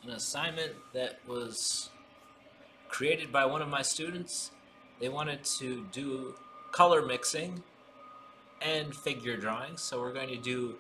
an assignment that was created by one of my students. They wanted to do color mixing and figure drawing, so we're going to do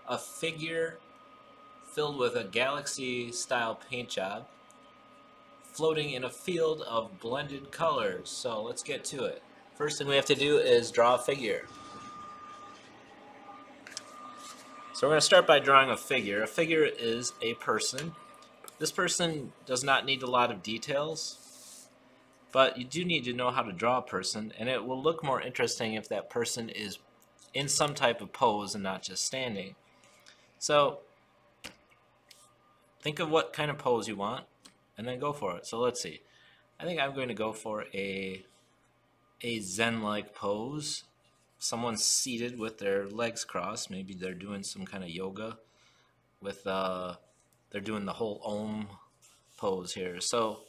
a figure filled with a galaxy style paint job floating in a field of blended colors. So let's get to it. First thing we have to do is draw a figure. So we're going to start by drawing a figure. A figure is a person. This person does not need a lot of details, but you do need to know how to draw a person, and it will look more interesting if that person is in some type of pose and not just standing. So think of what kind of pose you want and then go for it. So let's see. I think I'm going to go for a Zen-like pose. Someone's seated with their legs crossed. Maybe they're doing some kind of yoga with they're doing the whole Om pose here. So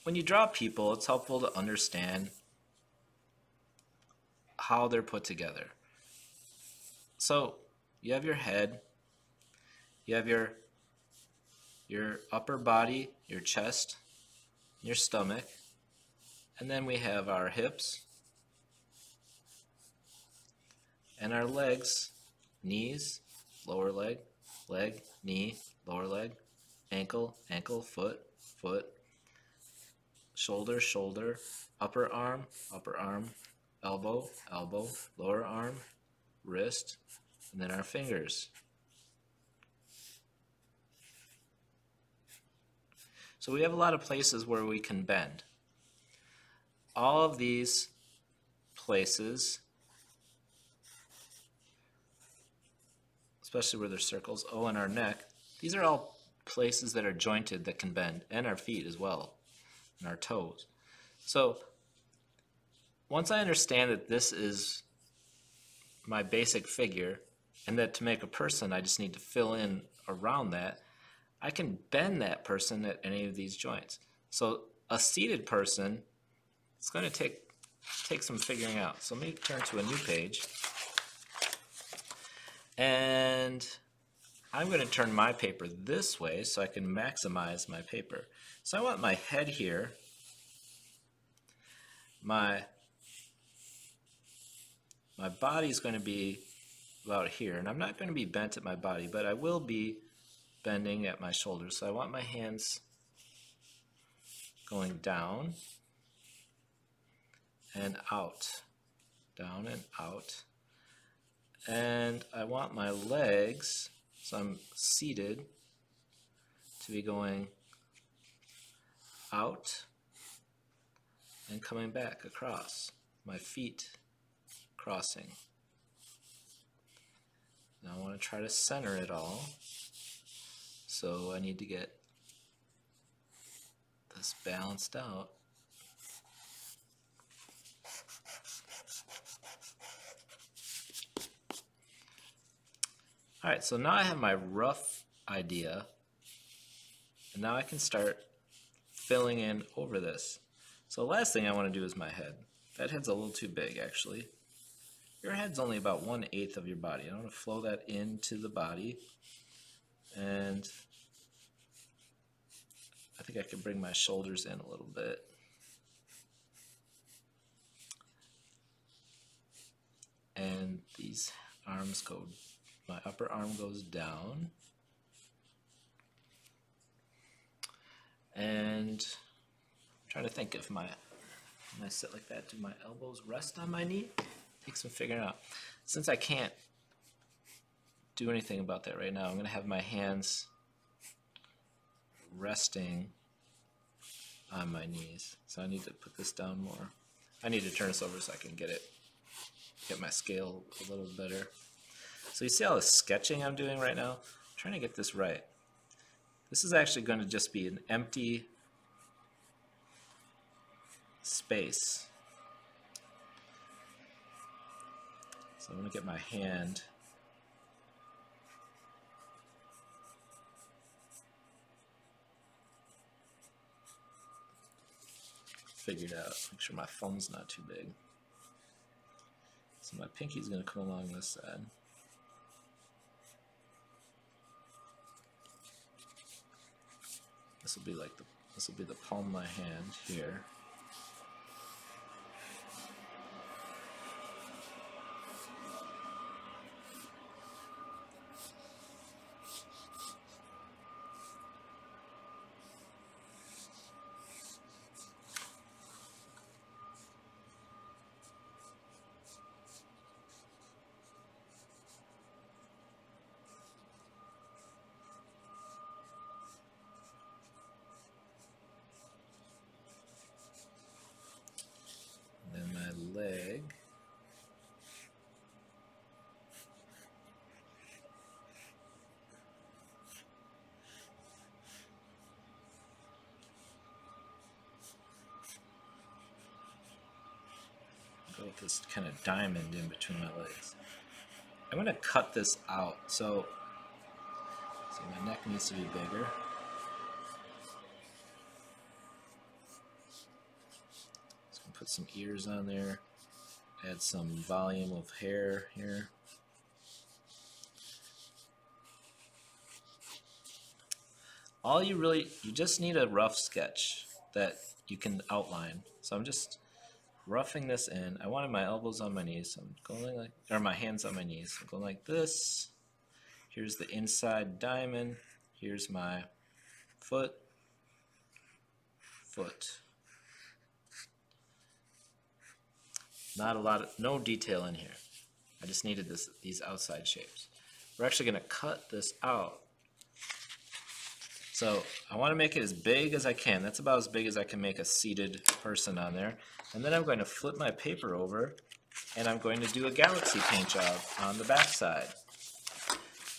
when you draw people, it's helpful to understand how they're put together. So you have your head, you have your upper body, your chest, your stomach, and then we have our hips and our legs, knees, lower leg, leg, knee, lower leg, ankle, ankle, foot, foot, shoulder, shoulder, upper arm, elbow, elbow, lower arm, wrist, and then our fingers. So we have a lot of places where we can bend. All of these places, especially where there's circles, and our neck, these are all places that are jointed that can bend, and our feet as well, and our toes. So once I understand that this is my basic figure, and that to make a person I just need to fill in around that, I can bend that person at any of these joints. So a seated person, it's going to take some figuring out. So let me turn to a new page. And I'm going to turn my paper this way so I can maximize my paper. So I want my head here, my body is going to be about here, and I'm not going to be bent at my body, but I will be bending at my shoulders. So I want my hands going down and out, down and out. And I want my legs, so I'm seated, to be going out and coming back across. My feet crossing. Now I want to try to center it all. So I need to get this balanced out. Alright, so now I have my rough idea, and now I can start filling in over this. So the last thing I want to do is my head. That head's a little too big, actually. Your head's only about 1/8 of your body. I want to flow that into the body, and I think I can bring my shoulders in a little bit. And these arms go, my upper arm goes down. And I'm trying to think if when I sit like that, do my elbows rest on my knee? Take some figuring out. Since I can't do anything about that right now, I'm going to have my hands resting on my knees. So I need to put this down more. I need to turn this over so I can get my scale a little better. So you see all the sketching I'm doing right now? I'm trying to get this right. This is actually going to just be an empty space. So I'm going to get my hand figured out. Make sure my thumb's not too big. So my pinky's going to come along this side. This will be like this will be the palm of my hand here. Then my leg. Go with this kind of diamond in between my legs. I'm going to cut this out. So my neck needs to be bigger. Put some ears on there, add some volume of hair here. You just need a rough sketch that you can outline. So I'm just roughing this in. I wanted my elbows on my knees, so I'm going like, or my hands on my knees. I'm going like this. Here's the inside diamond. Here's my foot. Not a lot of, no detail in here. I just needed these outside shapes. We're actually going to cut this out. So I want to make it as big as I can. That's about as big as I can make a seated person on there. And then I'm going to flip my paper over and I'm going to do a galaxy paint job on the back side.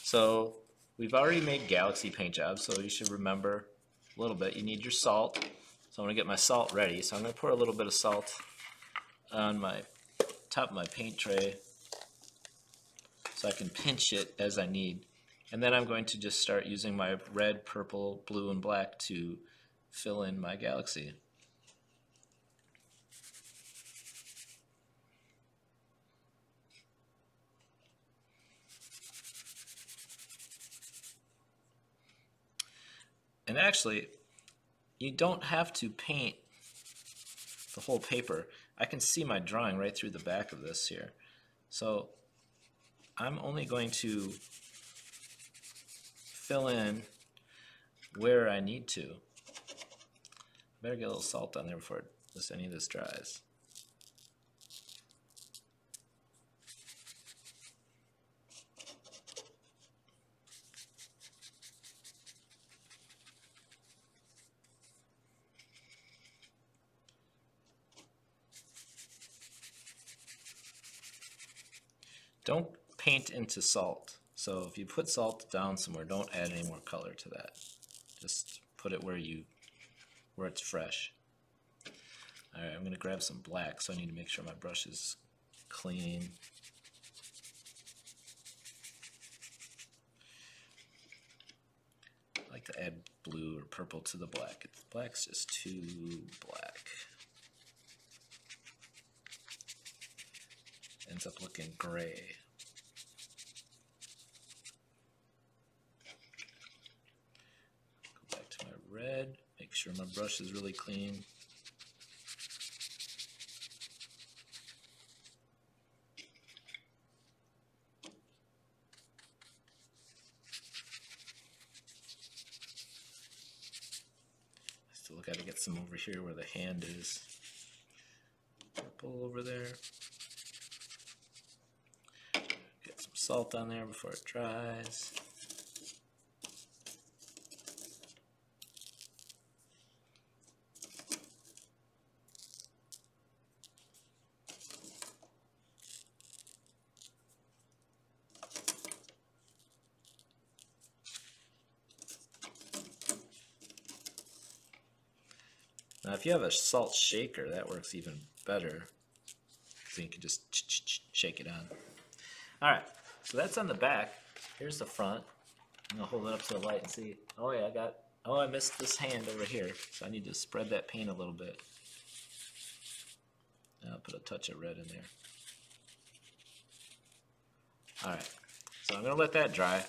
So we've already made galaxy paint jobs, so you should remember a little bit. You need your salt. So I'm going to get my salt ready. So I'm going to pour a little bit of salt on my top of my paint tray so I can pinch it as I need. And then I'm going to just start using my red, purple, blue, and black to fill in my galaxy. And actually, you don't have to paint the whole paper. I can see my drawing right through the back of this here. So I'm only going to fill in where I need to. Better get a little salt on there before any of this dries. Don't paint into salt. So if you put salt down somewhere, don't add any more color to that. Just put it where it's fresh. All right, I'm going to grab some black, so I need to make sure my brush is clean. I like to add blue or purple to the black. Black's just too black. Ends up looking gray. Go back to my red, make sure my brush is really clean. Still got to get some over here where the hand is. Purple over there. Get some salt on there before it dries. Now if you have a salt shaker, that works even better. So you can just shake it on. Alright, so that's on the back. Here's the front. I'm going to hold it up to the light and see. Oh yeah, I missed this hand over here. So I need to spread that paint a little bit. And I'll put a touch of red in there. Alright, so I'm going to let that dry.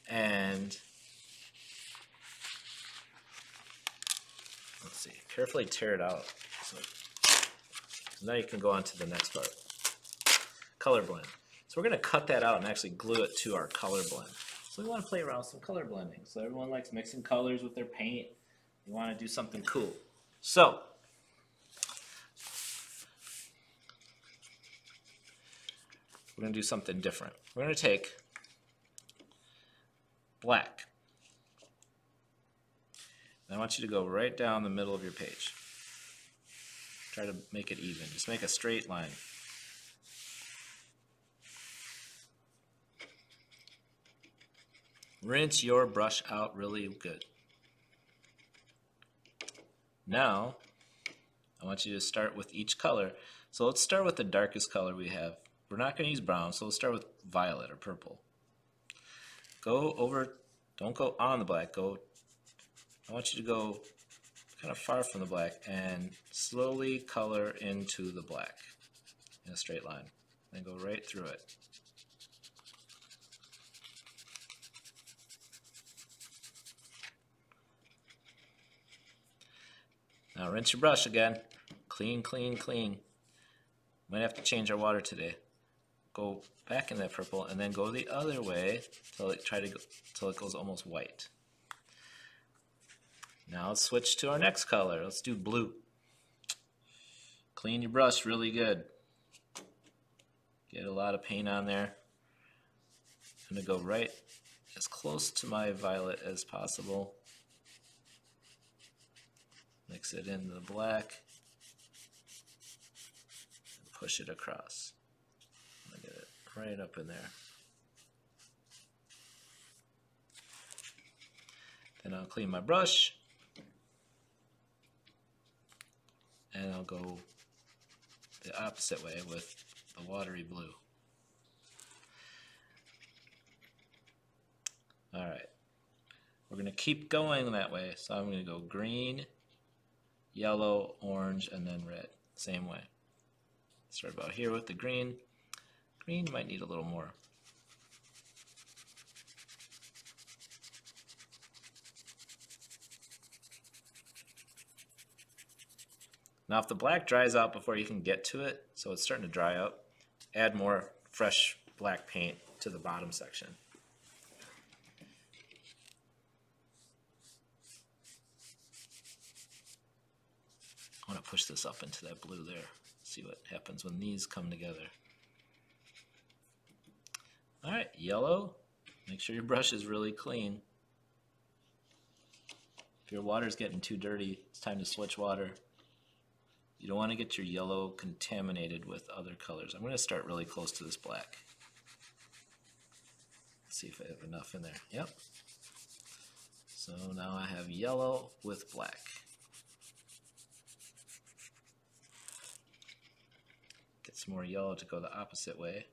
And carefully tear it out. So now you can go on to the next part. Color blend. So we're going to cut that out and actually glue it to our color blend. So we want to play around with some color blending. So everyone likes mixing colors with their paint. You want to do something cool. So we're going to do something different. We're going to take black. And I want you to go right down the middle of your page. Try to make it even. Just make a straight line. Rinse your brush out really good. Now, I want you to start with each color. So let's start with the darkest color we have. We're not going to use brown, so let's start with violet or purple. Go over, don't go on the black, I want you to go kind of far from the black and slowly color into the black in a straight line. And go right through it. Now rinse your brush again. Clean, clean, clean. Might have to change our water today. Go back in that purple and then go the other way till it goes almost white. Now let's switch to our next color. Let's do blue. Clean your brush really good. Get a lot of paint on there. I'm going to go right as close to my violet as possible. Mix it into the black. And push it across. I'll get it right up in there. Then I'll clean my brush. And I'll go the opposite way with the watery blue. Alright, we're going to keep going that way. So I'm going to go green, yellow, orange, and then red. Same way. Start about here with the green. Green might need a little more. Now if the black dries out before you can get to it, so it's starting to dry up, add more fresh black paint to the bottom section. I want to push this up into that blue there. See what happens when these come together. Alright, yellow. Make sure your brush is really clean. If your water's getting too dirty, it's time to switch water. You don't want to get your yellow contaminated with other colors. I'm going to start really close to this black. Let's see if I have enough in there. Yep. So now I have yellow with black. Get some more yellow to go the opposite way.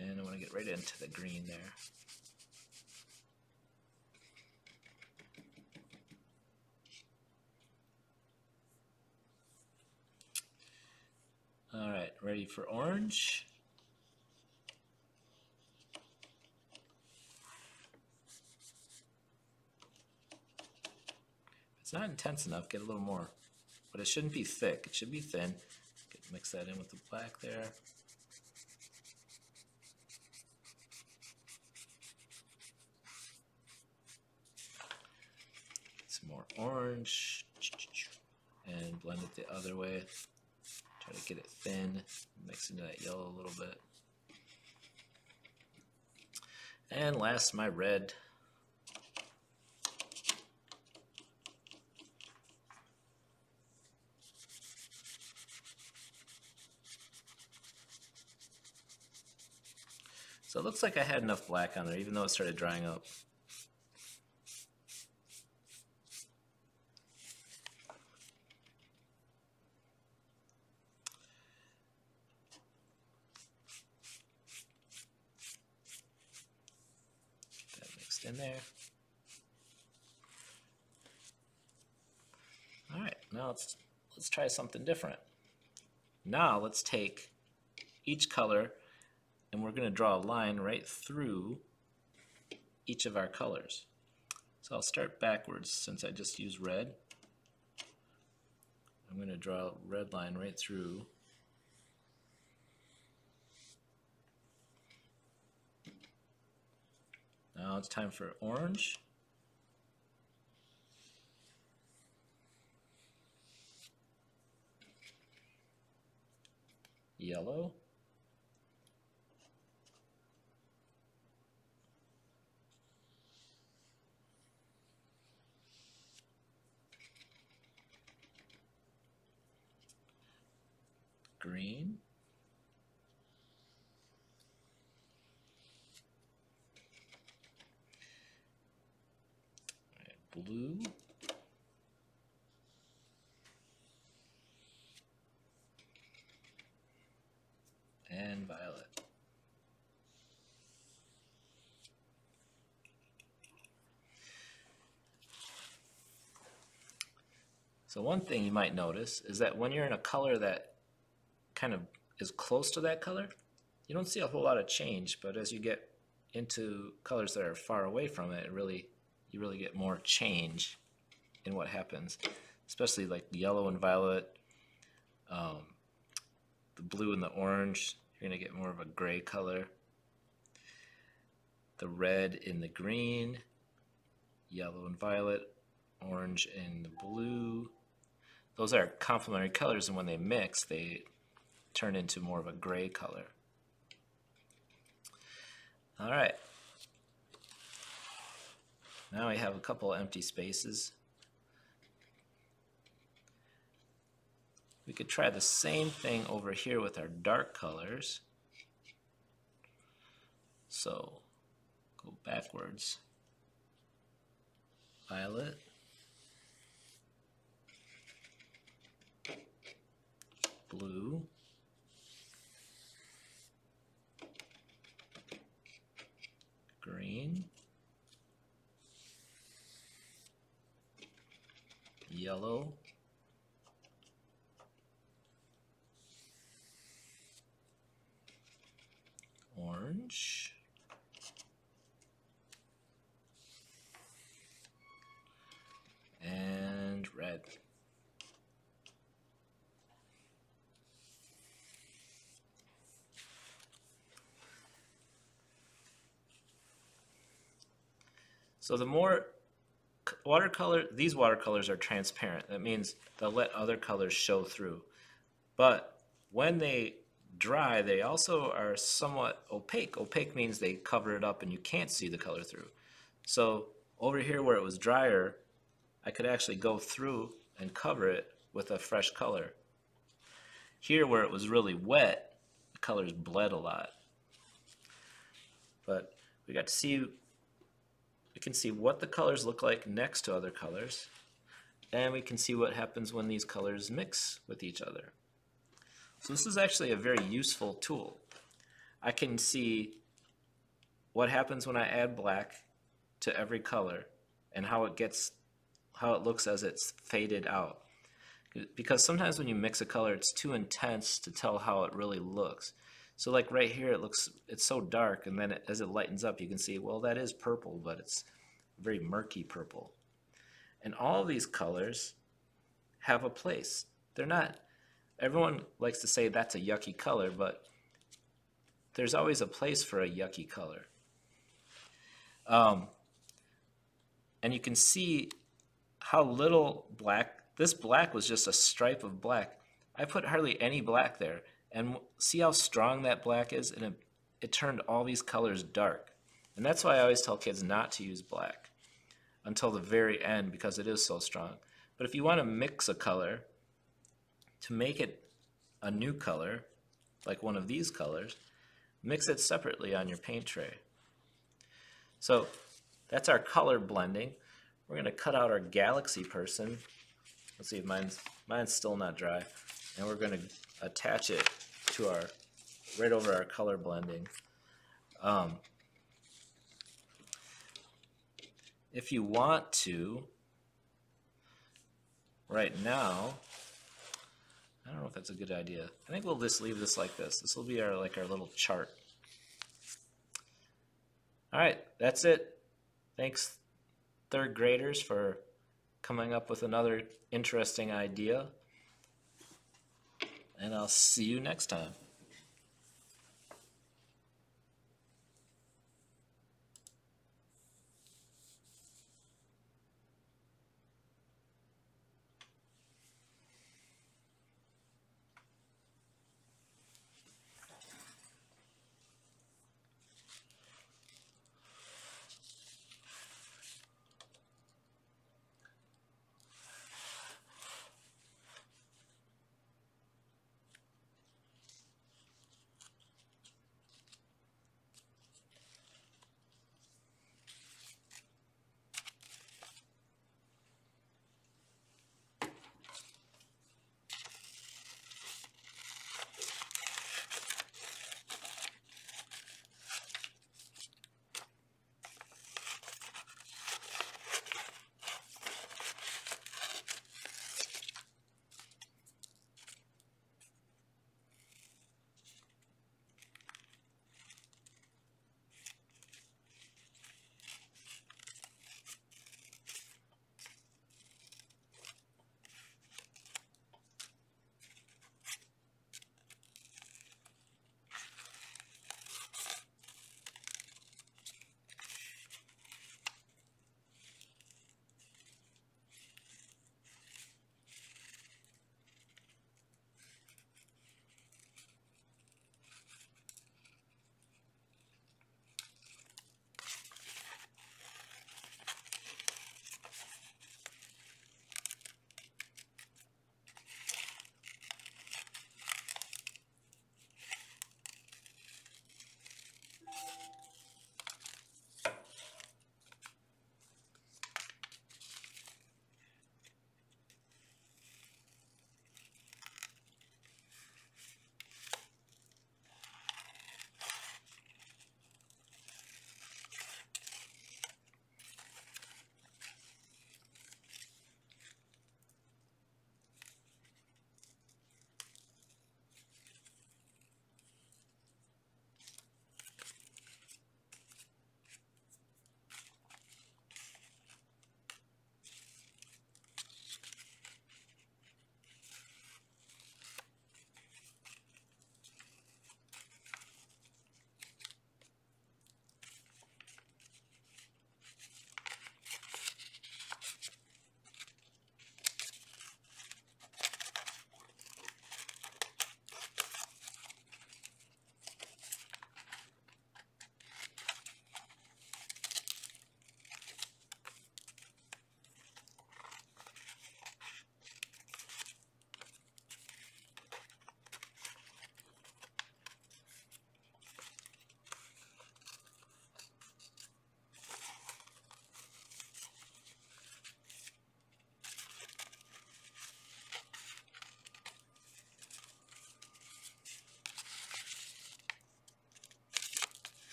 And I want to get right into the green there. Alright, ready for orange? If it's not intense enough, get a little more. But it shouldn't be thick, it should be thin. Mix that in with the black there. Some more orange. And blend it the other way. Try to get it thin, mix into that yellow a little bit. And last, my red. So it looks like I had enough black on there, even though it started drying up. In there. All right, now let's try something different. Now let's take each color and we're going to draw a line right through each of our colors. So I'll start backwards since I just used red. I'm going to draw a red line right through. Now it's time for orange. Yellow. Green. Blue. And violet. So one thing you might notice is that when you're in a color that kind of is close to that color, you don't see a whole lot of change, but as you get into colors that are far away from it, you really get more change in what happens, especially like the yellow and violet, the blue and the orange, you're going to get more of a gray color. The red in the green, yellow and violet, orange and the blue. Those are complementary colors, and when they mix, they turn into more of a gray color. All right. Now we have a couple empty spaces. We could try the same thing over here with our dark colors. So go backwards. Violet. Blue. Green. Yellow. Orange. And red. So the more these watercolors are transparent. That means they'll let other colors show through. But when they dry, they also are somewhat opaque. Opaque means they cover it up and you can't see the color through. So over here where it was drier, I could actually go through and cover it with a fresh color. Here where it was really wet, the colors bled a lot. But we got to see, we can see what the colors look like next to other colors, and we can see what happens when these colors mix with each other. So this is actually a very useful tool. I can see what happens when I add black to every color and how it looks as it's faded out. Because sometimes when you mix a color, it's too intense to tell how it really looks. So like right here, it's so dark, and then as it lightens up, you can see, well, that is purple, but it's very murky purple. And all of these colors have a place. They're not, everyone likes to say that's a yucky color, but there's always a place for a yucky color. And you can see how little black, this black was just a stripe of black. I put hardly any black there. And see how strong that black is? And it turned all these colors dark. And that's why I always tell kids not to use black until the very end, because it is so strong. But if you want to mix a color to make it a new color, like one of these colors, mix it separately on your paint tray. So that's our color blending. We're going to cut out our galaxy person. Let's see, mine's still not dry. And we're going to attach it to right over our color blending. If you want to, right now, I don't know if that's a good idea. I think we'll just leave this like this. This will be our little chart. All right, that's it. Thanks, third graders, for coming up with another interesting idea. And I'll see you next time.